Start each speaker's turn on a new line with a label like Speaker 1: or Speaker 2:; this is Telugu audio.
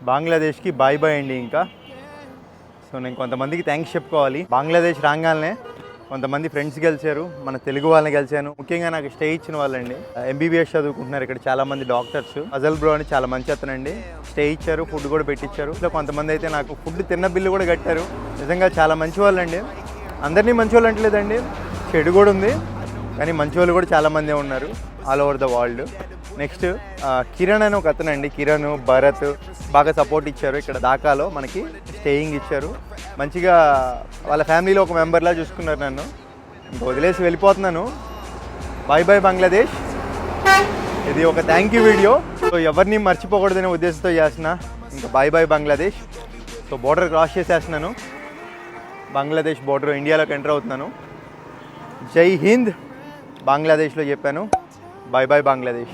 Speaker 1: బంగ్లాదేశ్కి బాయ్ బాయ్ అండి. ఇంకా సో నేను కొంతమందికి థ్యాంక్స్ చెప్పుకోవాలి. బంగ్లాదేశ్ రాగానే కొంతమంది ఫ్రెండ్స్ గెలిచారు, మన తెలుగు వాళ్ళని గెలిచాను. ముఖ్యంగా నాకు స్టే ఇచ్చిన వాళ్ళండి. ఎంబీబీఎస్ చదువుకుంటున్నారు ఇక్కడ చాలామంది డాక్టర్స్. అజల్ బ్రో అని చాలా మంచి అతనండి. స్టే ఇచ్చారు, ఫుడ్ కూడా పెట్టించారు. ఇలా కొంతమంది అయితే నాకు ఫుడ్ తిన్న బిల్లు కూడా కట్టారు. నిజంగా చాలా మంచి వాళ్ళండి. అందరినీ మంచి వాళ్ళు అంటలేదండి, చెడు కూడా ఉంది, కానీ మంచి వాళ్ళు కూడా చాలామంది ఉన్నారు all over the world. Next Kiran అని ఒక అతనండి. కిరణ్, భరత్ బాగా సపోర్ట్ ఇచ్చారు. ఇక్కడ దాకాలో మనకి స్టేయింగ్ ఇచ్చారు. మంచిగా వాళ్ళ ఫ్యామిలీలో ఒక మెంబర్లా చూసుకున్నారు నన్ను. ఇంకా వదిలేసి వెళ్ళిపోతున్నాను. Bye bye Bangladesh. ఇది ఒక థ్యాంక్ యూ వీడియో. సో ఎవరిని మర్చిపోకూడదనే ఉద్దేశంతో చేస్తున్నా. ఇంకా bye bye Bangladesh. So border cross చేసేస్తున్నాను. బంగ్లాదేశ్ బోర్డర్ ఇండియాలోకి ఎంటర్ అవుతున్నాను. జై హింద్. బంగ్లాదేశ్లో చెప్పాను. Bye bye Bangladesh.